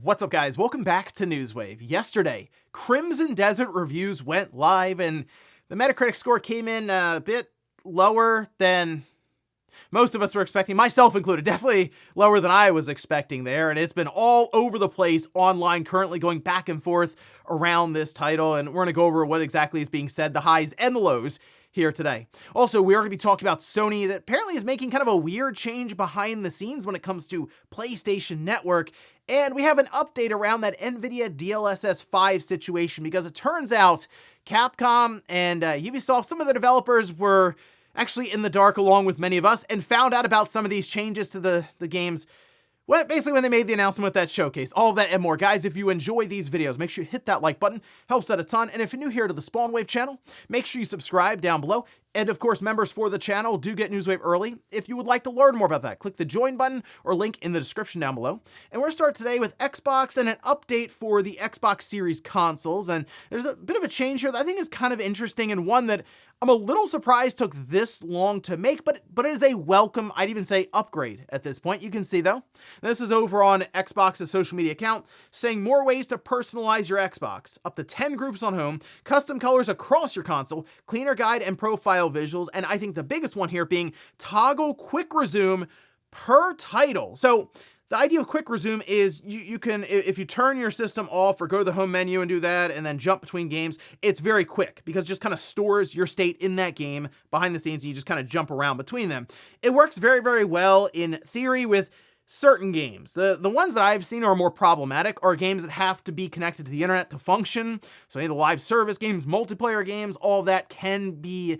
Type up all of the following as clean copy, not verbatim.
What's up, guys? Welcome back to Newswave. Yesterday, Crimson Desert reviews went live, and the Metacritic score came in a bit lower than most of us were expecting, myself included. Definitely lower than I was expecting there, and it's been all over the place online, currently going back and forth around this title, and we're going to go over what exactly is being said, the highs and the lows here today. Also, we are going to be talking about Sony that apparently is making kind of a weird change behind the scenes when it comes to PlayStation Network, and we have an update around that NVIDIA DLSS 5 situation, because it turns out Capcom and Ubisoft, some of the developers were actually in the dark along with many of us and found out about some of these changes to the games basically when they made the announcement with that showcase. All of that and more. Guys, if you enjoy these videos, make sure you hit that like button. Helps out a ton. And if you're new here to the Spawnwave channel, make sure you subscribe down below. And of course, members for the channel do get Newswave early. If you would like to learn more about that, click the join button or link in the description down below. And we're going to start today with Xbox and an update for the Xbox Series consoles. And there's a bit of a change here that I think is kind of interesting, and one that I'm a little surprised took this long to make, but it is a welcome, I'd even say, upgrade at this point. You can see, though, this is over on Xbox's social media account, saying more ways to personalize your Xbox. Up to 10 groups on home, custom colors across your console, cleaner guide and profile visuals, and I think the biggest one here being toggle quick resume per title. So the idea of quick resume is you can, if you turn your system off or go to the home menu and do that and then jump between games, it's very quick because it just kind of stores your state in that game behind the scenes and you just kind of jump around between them. It works very, very well in theory with certain games. The ones that I've seen are more problematic are games that have to be connected to the internet to function. So any of the live service games, multiplayer games, all of that can be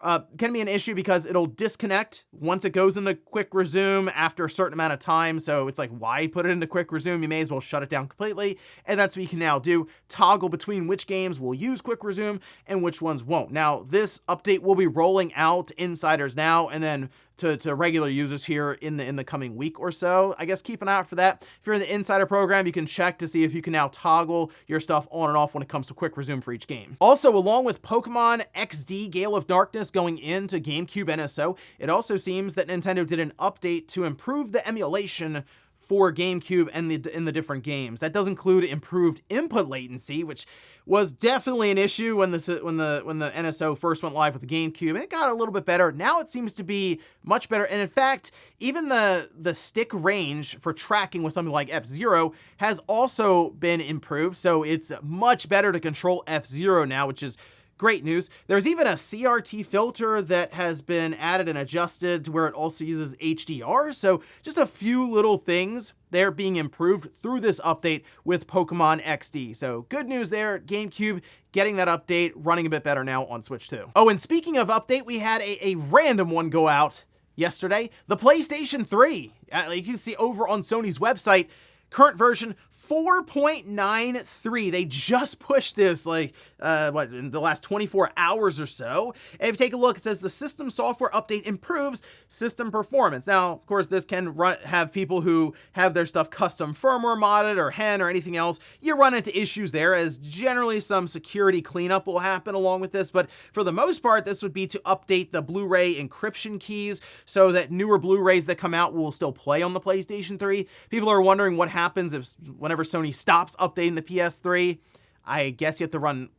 an issue because it'll disconnect once it goes into quick resume after a certain amount of time. So it's like, why put it into quick resume? You may as well shut it down completely. And that's what you can now do. Toggle between which games will use quick resume and which ones won't. Now, this update will be rolling out to insiders now and then to regular users here in the coming week or so. I guess keep an eye out for that. If you're in the insider program, you can check to see if you can now toggle your stuff on and off when it comes to quick resume for each game. Also, along with Pokemon XD Gale of Darkness going into GameCube NSO, it also seems that Nintendo did an update to improve the emulation for GameCube and in the different games. That does include improved input latency, which was definitely an issue when the NSO first went live with the GameCube. It got a little bit better. Now it seems to be much better. And in fact, even the stick range for tracking with something like F-Zero has also been improved. So it's much better to control F-Zero now, which is great news. There's even a CRT filter that has been added and adjusted to where it also uses HDR. So just a few little things they're being improved through this update with Pokemon XD. So good news there. GameCube getting that update, running a bit better now on Switch too. Oh, and speaking of update, we had a random one go out yesterday. The PlayStation 3. You can see over on Sony's website, current version 4.93. They just pushed this in the last 24 hours or so. And if you take a look, it says the system software update improves system performance. Now, of course, this can have people who have their stuff custom firmware modded or hen or anything else. You run into issues there, as generally some security cleanup will happen along with this. But for the most part, this would be to update the Blu-ray encryption keys so that newer Blu-rays that come out will still play on the PlayStation 3. People are wondering what happens whenever Sony stops updating the PS3. I guess you have to run,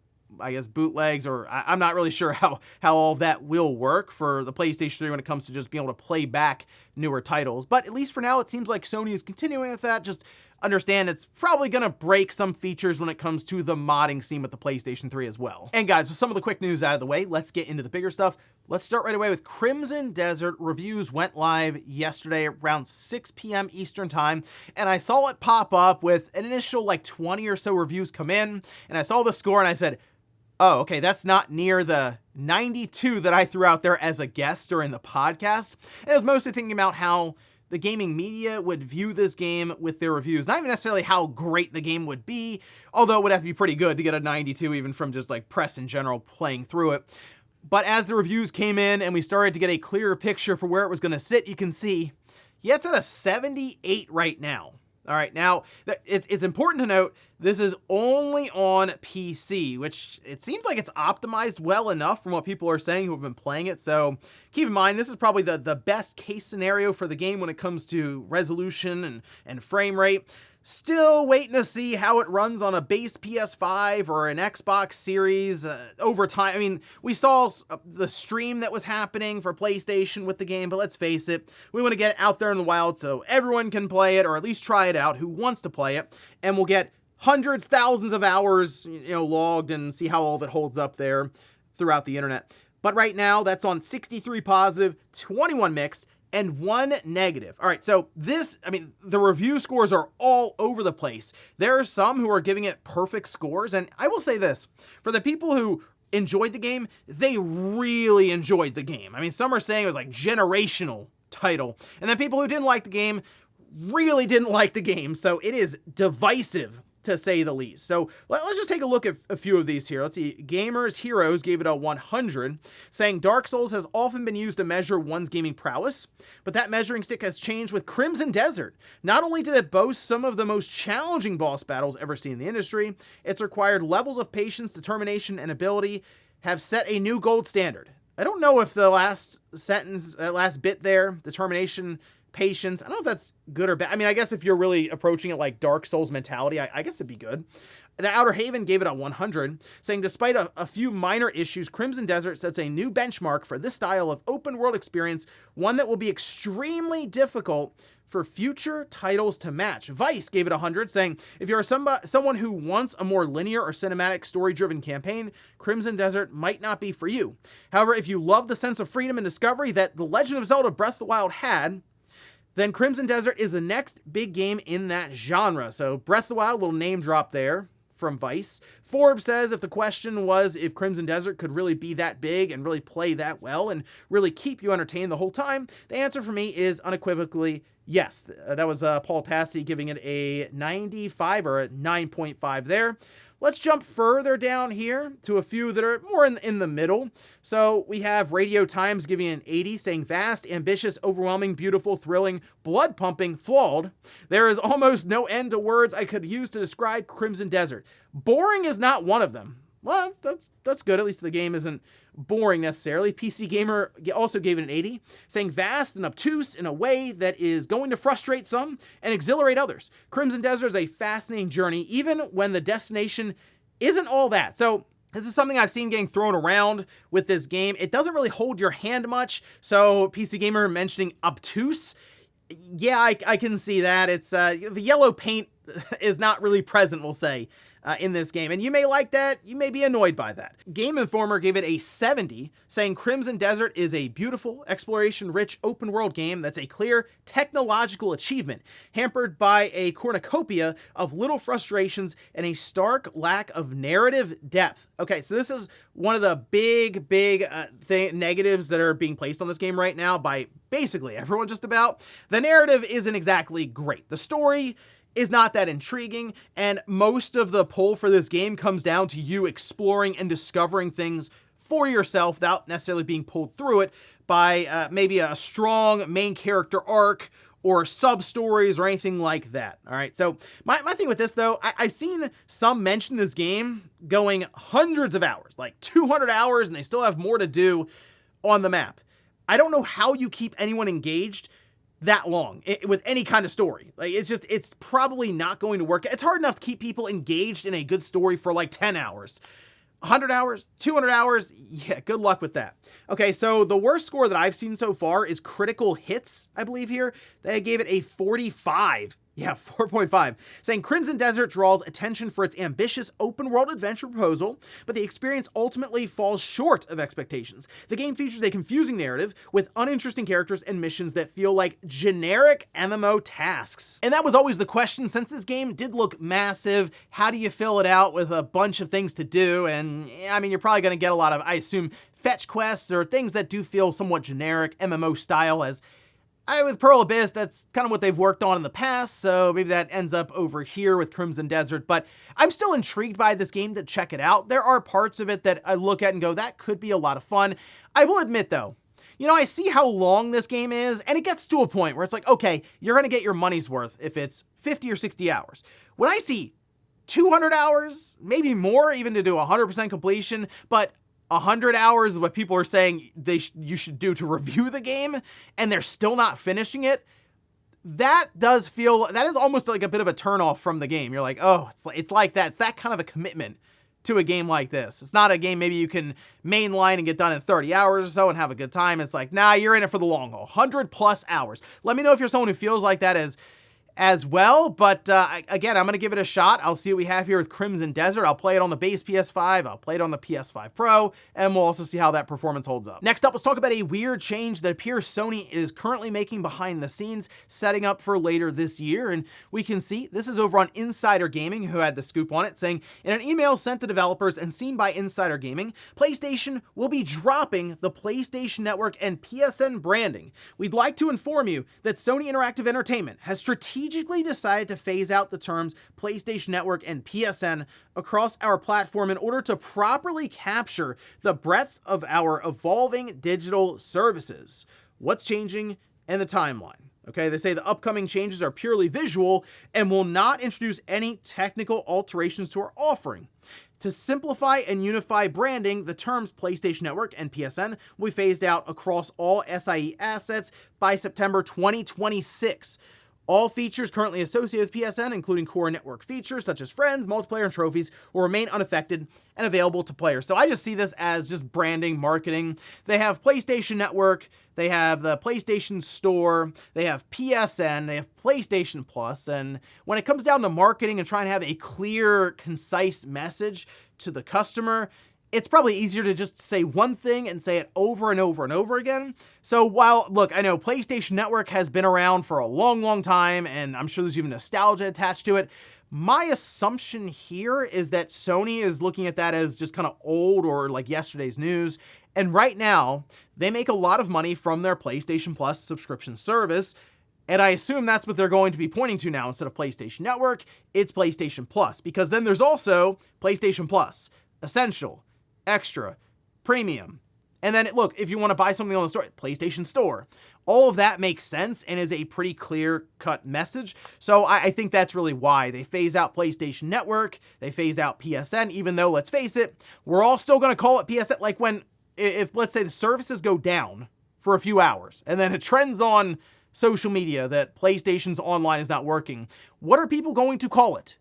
bootlegs, or I'm not really sure how all of that will work for the PlayStation 3 when it comes to just being able to play back newer titles. But at least for now, it seems like Sony is continuing with that. Just understand it's probably going to break some features when it comes to the modding scene with the PlayStation 3 as well. And guys, with some of the quick news out of the way, let's get into the bigger stuff. Let's start right away with Crimson Desert. Reviews went live yesterday around 6 p.m. Eastern time, and I saw it pop up with an initial 20 or so reviews come in, and I saw the score and I said, oh, okay, that's not near the 92 that I threw out there as a guest during the podcast. And I was mostly thinking about how the gaming media would view this game with their reviews. Not even necessarily how great the game would be, although it would have to be pretty good to get a 92 even from just press in general playing through it. But as the reviews came in and we started to get a clearer picture for where it was going to sit, you can see, yeah, it's at a 78 right now. All right, now, it's important to note, this is only on PC, which it seems like it's optimized well enough from what people are saying who have been playing it. So keep in mind, this is probably the best case scenario for the game when it comes to resolution and frame rate. Still waiting to see how it runs on a base PS5 or an Xbox Series over time. I mean, we saw the stream that was happening for PlayStation with the game, but let's face it, we want to get it out there in the wild so everyone can play it, or at least try it out who wants to play it, and we'll get hundreds, thousands of hours, logged and see how all of it holds up there throughout the internet. But right now, that's on 63 positive, 21 mixed, and 1 negative. All right, so the review scores are all over the place. There are some who are giving it perfect scores, and I will say this, for the people who enjoyed the game, they really enjoyed the game. I mean, some are saying it was like generational title, and then people who didn't like the game really didn't like the game, so it is divisive, to say the least. So let's just take a look at a few of these here. Let's see. Gamers Heroes gave it a 100, saying Dark Souls has often been used to measure one's gaming prowess, but that measuring stick has changed with Crimson Desert. Not only did it boast some of the most challenging boss battles ever seen in the industry, its required levels of patience, determination, and ability have set a new gold standard. I don't know if the last sentence, last bit there, determination, patience, I don't know if that's good or bad. I mean, I guess if you're really approaching it like Dark Souls mentality, I guess it'd be good. The Outer Haven gave it a 100, saying despite a few minor issues, Crimson Desert sets a new benchmark for this style of open world experience, one that will be extremely difficult for future titles to match. Vice gave it 100, saying, if you're someone who wants a more linear or cinematic story-driven campaign, Crimson Desert might not be for you. However, if you love the sense of freedom and discovery that The Legend of Zelda Breath of the Wild had, then Crimson Desert is the next big game in that genre. So Breath of the Wild, a little name drop there from Vice. Forbes says if the question was if Crimson Desert could really be that big and really play that well and really keep you entertained the whole time, the answer for me is unequivocally yes. That was Paul Tassi giving it a 95 or a 9.5 there. Let's jump further down here to a few that are more in the middle. So we have Radio Times giving it an 80, saying vast, ambitious, overwhelming, beautiful, thrilling, blood-pumping, flawed. There is almost no end to words I could use to describe Crimson Desert. Boring is not one of them. Well, that's good. At least the game isn't boring necessarily. PC Gamer also gave it an 80, saying vast and obtuse in a way that is going to frustrate some and exhilarate others. Crimson Desert is a fascinating journey, even when the destination isn't all that. So this is something I've seen getting thrown around with this game. It doesn't really hold your hand much. So PC Gamer mentioning obtuse. Yeah, I can see that. It's the yellow paint is not really present, we'll say, in this game. And you may like that, you may be annoyed by that. Game Informer gave it a 70, saying Crimson Desert is a beautiful, exploration-rich open-world game that's a clear technological achievement, hampered by a cornucopia of little frustrations and a stark lack of narrative depth. Okay, so this is one of the big negatives that are being placed on this game right now by basically everyone just about. The narrative isn't exactly great. The story is not that intriguing, and most of the pull for this game comes down to you exploring and discovering things for yourself without necessarily being pulled through it by maybe a strong main character arc or sub-stories or anything like that. All right, so my thing with this, though, I've seen some mention this game going hundreds of hours, like 200 hours, and they still have more to do on the map. I don't know how you keep anyone engaged that long with any kind of story. Like, it's probably not going to work. It's hard enough to keep people engaged in a good story for like 10 hours. 100 hours, 200 hours, yeah, good luck with that. Okay, so the worst score that I've seen so far is Critical Hits, I believe here. They gave it a 45. Yeah, 4.5, saying Crimson Desert draws attention for its ambitious open-world adventure proposal, but the experience ultimately falls short of expectations. The game features a confusing narrative with uninteresting characters and missions that feel like generic MMO tasks. And that was always the question, since this game did look massive, how do you fill it out with a bunch of things to do? And I mean, you're probably going to get a lot of, I assume, fetch quests or things that do feel somewhat generic MMO style, as with Pearl Abyss, that's kind of what they've worked on in the past, so maybe that ends up over here with Crimson Desert, but I'm still intrigued by this game to check it out. There are parts of it that I look at and go, that could be a lot of fun. I will admit, though, I see how long this game is, and it gets to a point where it's like, okay, you're going to get your money's worth if it's 50 or 60 hours. When I see 200 hours, maybe more, even to do 100% completion, but 100 hours is what people are saying you should do to review the game, and they're still not finishing it, that is almost like a bit of a turnoff from the game. You're like, oh, it's like that. It's that kind of a commitment to a game like this. It's not a game maybe you can mainline and get done in 30 hours or so and have a good time. It's like, nah, you're in it for the long haul. 100+ hours. Let me know if you're someone who feels like that as well, but again, I'm going to give it a shot. I'll see what we have here with Crimson Desert. I'll play it on the base PS5, I'll play it on the PS5 Pro, and we'll also see how that performance holds up. Next up, let's talk about a weird change that appears Sony is currently making behind the scenes, setting up for later this year, and we can see, this is over on Insider Gaming, who had the scoop on it, saying, in an email sent to developers and seen by Insider Gaming, PlayStation will be dropping the PlayStation Network and PSN branding. We'd like to inform you that Sony Interactive Entertainment has strategically decided to phase out the terms PlayStation Network and PSN across our platform in order to properly capture the breadth of our evolving digital services. What's changing and the timeline. Okay, they say the upcoming changes are purely visual and will not introduce any technical alterations to our offering. To simplify and unify branding, the terms PlayStation Network and PSN will be phased out across all SIE assets by September 2026. All features currently associated with PSN, including core network features such as friends, multiplayer, and trophies, will remain unaffected and available to players. So I just see this as just branding, marketing. They have PlayStation Network, they have the PlayStation Store, they have PSN, they have PlayStation Plus, and when it comes down to marketing and trying to have a clear, concise message to the customer, it's probably easier to just say one thing and say it over and over and over again. So while, look, I know PlayStation Network has been around for a long, long time, and I'm sure there's even nostalgia attached to it, my assumption here is that Sony is looking at that as just kind of old or like yesterday's news. And right now, they make a lot of money from their PlayStation Plus subscription service. And I assume that's what they're going to be pointing to now. Instead of PlayStation Network, it's PlayStation Plus. Because then there's also PlayStation Plus, Essential, Extra, Premium. And then, look, if you want to buy something on the store, PlayStation Store. All of that makes sense and is a pretty clear-cut message. So I think that's really why they phase out PlayStation Network, they phase out PSN, even though, let's face it, we're all still going to call it PSN. Like if let's say the services go down for a few hours, and then it trends on social media that PlayStation's online is not working, what are people going to call it?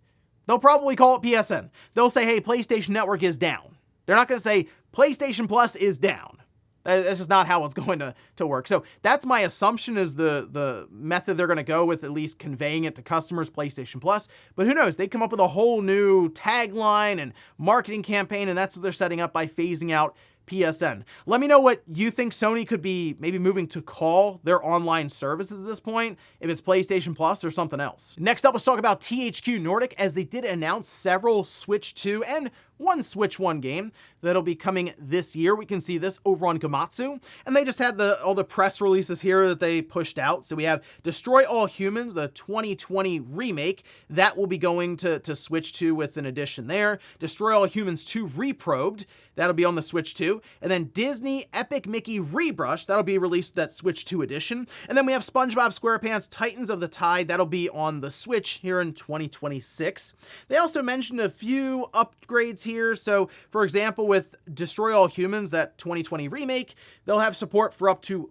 They'll probably call it PSN. They'll say, hey, PlayStation Network is down. They're not going to say PlayStation Plus is down. That's just not how it's going to work. So that's my assumption is the method they're going to go with, at least conveying it to customers, PlayStation Plus. But who knows? They come up with a whole new tagline and marketing campaign, and that's what they're setting up by phasing out PSN. Let me know what you think Sony could be maybe moving to call their online services at this point, if it's PlayStation Plus or something else. Next up, let's talk about THQ Nordic, as they did announce several Switch 2 and one Switch 1 game that'll be coming this year. We can see this over on Gamatsu, and they just had all the press releases here that they pushed out. So we have Destroy All Humans, the 2020 remake, that will be going to Switch 2 with an addition there. Destroy All Humans 2 Reprobed, that'll be on the Switch 2. And then Disney Epic Mickey Rebrush, that'll be released with that Switch 2 edition. And then we have SpongeBob SquarePants Titans of the Tide, that'll be on the Switch here in 2026. They also mentioned a few upgrades here. So for example, with Destroy All Humans, that 2020 remake, they'll have support for up to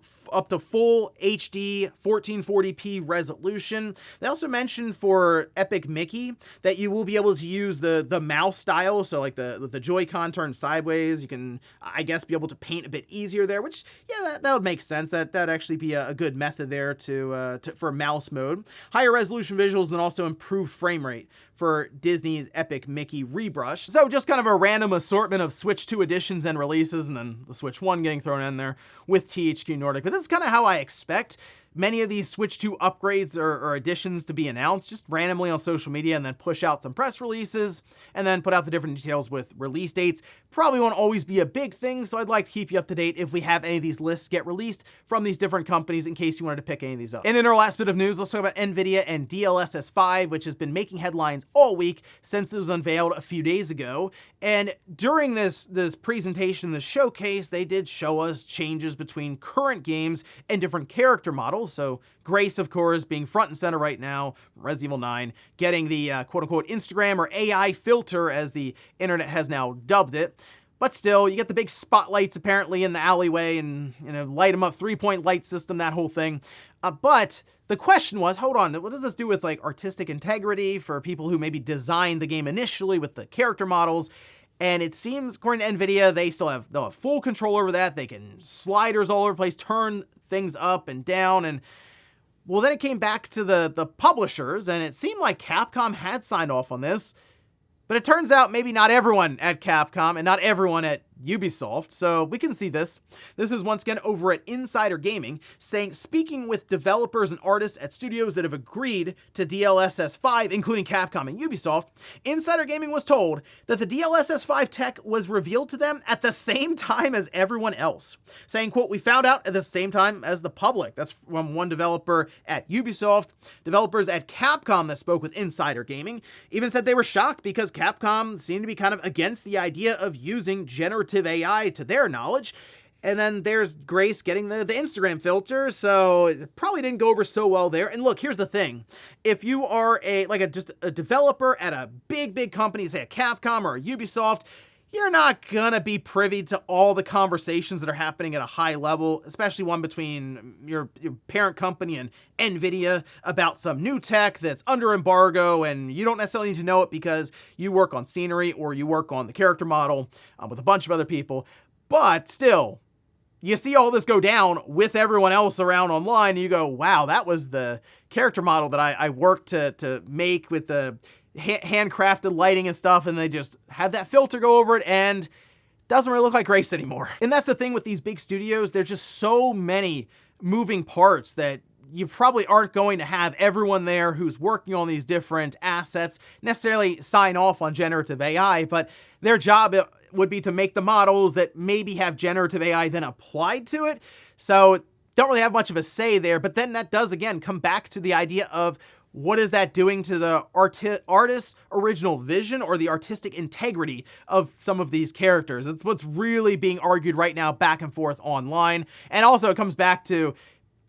full HD 1440p resolution. They also mentioned for Epic Mickey that you will be able to use the mouse style, so like the Joy-Con turned sideways. You can, I guess, be able to paint a bit easier there, which, yeah, that would make sense. That'd actually be a good method there for mouse mode. Higher resolution visuals and also improved frame rate for Disney's Epic Mickey Rebrush. So just kind of a random assortment of Switch 2 editions and releases, and then the Switch 1 getting thrown in there with THQ Nordic. But this is kind of how I expect many of these Switch 2 upgrades or additions to be announced, just randomly on social media, and then push out some press releases, and then put out the different details with release dates. Probably won't always be a big thing, so I'd like to keep you up to date if we have any of these lists get released from these different companies in case you wanted to pick any of these up. And in our last bit of news, let's talk about NVIDIA and DLSS 5, which has been making headlines all week since it was unveiled a few days ago. And during this presentation, the showcase, they did show us changes between current games and different character models. So Grace, of course, being front and center right now, Resident Evil 9, getting the quote-unquote Instagram or AI filter, as the internet has now dubbed it. But still, you get the big spotlights apparently in the alleyway and, light them up, 3-point light system, that whole thing. But the question was, hold on, what does this do with like artistic integrity for people who maybe designed the game initially with the character models? And it seems, according to NVIDIA, they'll have full control over that. They can sliders all over the place, turn things up and down. And well, then it came back to the publishers, and it seemed like Capcom had signed off on this. But it turns out maybe not everyone at Capcom and not everyone at Ubisoft, so we can see this. This is once again over at Insider Gaming, saying, speaking with developers and artists at studios that have agreed to DLSS 5, including Capcom and Ubisoft, Insider Gaming was told that the DLSS 5 tech was revealed to them at the same time as everyone else. Saying, quote, we found out at the same time as the public. That's from one developer at Ubisoft. Developers at Capcom that spoke with Insider Gaming even said they were shocked because Capcom seemed to be kind of against the idea of using generative AI to their knowledge. And then there's Grace getting the Instagram filter, so it probably didn't go over so well there. And look, here's the thing. If you are just a developer at a big company, say a Capcom or a Ubisoft, you're not gonna be privy to all the conversations that are happening at a high level, especially one between your parent company and NVIDIA about some new tech that's under embargo, and you don't necessarily need to know it because you work on scenery or you work on the character model with a bunch of other people. But still, you see all this go down with everyone else around online, and you go, wow, that was the character model that I worked to make with the handcrafted lighting and stuff, and they just have that filter go over it and doesn't really look like Grace anymore. And that's the thing with these big studios, there's just so many moving parts that you probably aren't going to have everyone there who's working on these different assets necessarily sign off on generative AI, but their job would be to make the models that maybe have generative AI then applied to it. So don't really have much of a say there, but then that does again come back to the idea of what is that doing to the artist's original vision or the artistic integrity of some of these characters? It's what's really being argued right now back and forth online. And also it comes back to,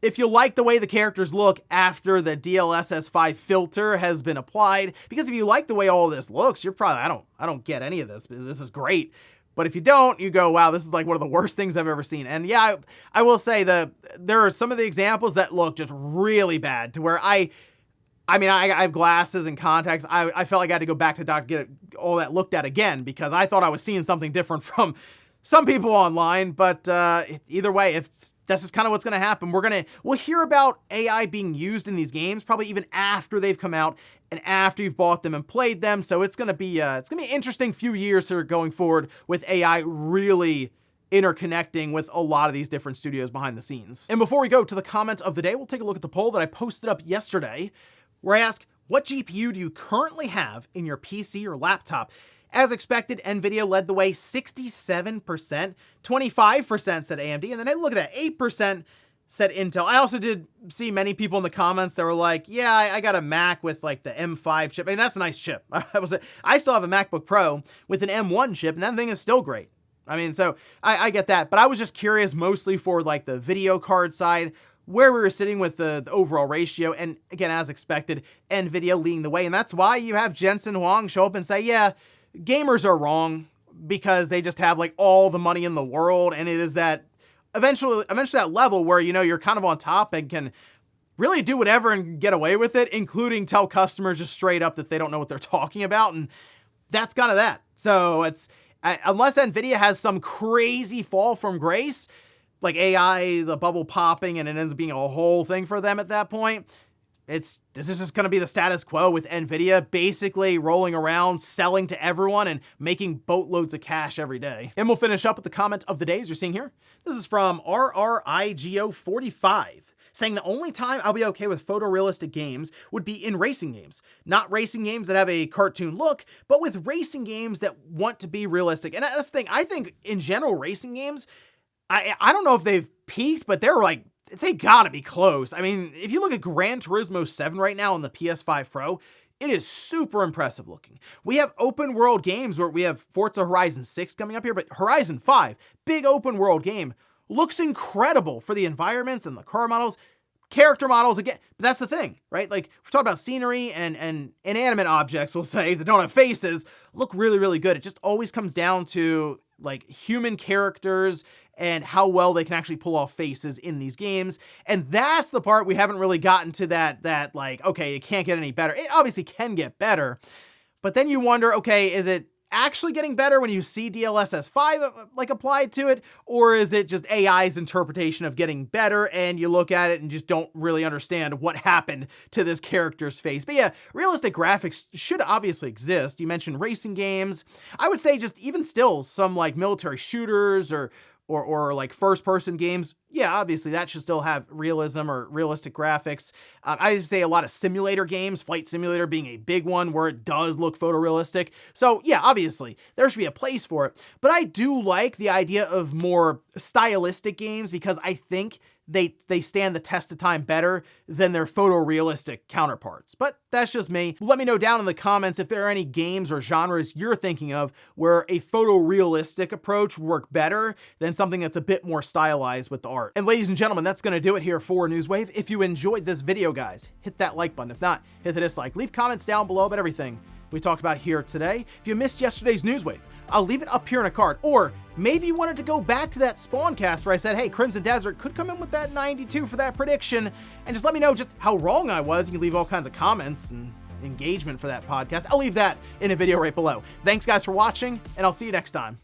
if you like the way the characters look after the DLSS 5 filter has been applied, because if you like the way all of this looks, you're probably, I don't get any of this. This is great. But if you don't, you go, wow, this is like one of the worst things I've ever seen. And yeah, I will say that there are some of the examples that look just really bad to where I have glasses and contacts. I felt like I had to go back to the doctor to get all that looked at again because I thought I was seeing something different from some people online. But either way, that's just kind of what's going to happen. We'll hear about AI being used in these games probably even after they've come out and after you've bought them and played them. So it's going to be an interesting few years here going forward with AI really interconnecting with a lot of these different studios behind the scenes. And before we go to the comment of the day, we'll take a look at the poll that I posted up yesterday, where I ask, what GPU do you currently have in your PC or laptop? As expected, NVIDIA led the way, 67%, 25% said AMD, and then I look at that, 8% said Intel. I also did see many people in the comments that were like, yeah, I got a Mac with like the M5 chip. I mean, that's a nice chip. I still have a MacBook Pro with an M1 chip, and that thing is still great. I mean, so I get that, but I was just curious mostly for like the video card side, where we were sitting with the overall ratio. And again, as expected, NVIDIA leading the way. And that's why you have Jensen Huang show up and say, yeah, gamers are wrong because they just have like all the money in the world. And it is that eventually that level where, you're kind of on top and can really do whatever and get away with it, including tell customers just straight up that they don't know what they're talking about. And that's kind of that. So unless NVIDIA has some crazy fall from grace, like AI, the bubble popping, and it ends up being a whole thing for them at that point, this is just going to be the status quo with NVIDIA basically rolling around, selling to everyone, and making boatloads of cash every day. And we'll finish up with the comment of the day, as you're seeing here. This is from RRIGO45, saying the only time I'll be okay with photorealistic games would be in racing games. Not racing games that have a cartoon look, but with racing games that want to be realistic. And that's the thing, I think in general racing games, I don't know if they've peaked, but they gotta be close. I mean, if you look at Gran Turismo 7 right now on the PS5 Pro, it is super impressive looking. We have open world games where we have Forza Horizon 6 coming up here, but Horizon 5, big open world game, looks incredible for the environments and the car models, character models again. But that's the thing, right? Like we're talking about scenery and inanimate objects, we'll say, that don't have faces, look really, really good. It just always comes down to like human characters and how well they can actually pull off faces in these games. And that's the part we haven't really gotten to, that like, okay, it can't get any better. It obviously can get better, but then you wonder, okay, is it actually getting better when you see DLSS 5 like applied to it, or is it just AI's interpretation of getting better and you look at it and just don't really understand what happened to this character's face? But yeah, realistic graphics should obviously exist. You mentioned racing games. I would say just even still some like military shooters or like first-person games, yeah, obviously that should still have realism or realistic graphics. I would say a lot of simulator games, Flight Simulator being a big one where it does look photorealistic. So yeah, obviously there should be a place for it. But I do like the idea of more stylistic games because I think they stand the test of time better than their photorealistic counterparts. But that's just me. Let me know down in the comments if there are any games or genres you're thinking of where a photorealistic approach would work better than something that's a bit more stylized with the art. And ladies and gentlemen, that's going to do it here for Newswave. If you enjoyed this video, guys, hit that like button. If not, hit the dislike. Leave comments down below about everything we talked about here today. If you missed yesterday's Newswave, I'll leave it up here in a card. Or maybe you wanted to go back to that Spawncast where I said, hey, Crimson Desert could come in with that 92 for that prediction, and just let me know just how wrong I was. You can leave all kinds of comments and engagement for that podcast. I'll leave that in a video right below. Thanks guys for watching, and I'll see you next time.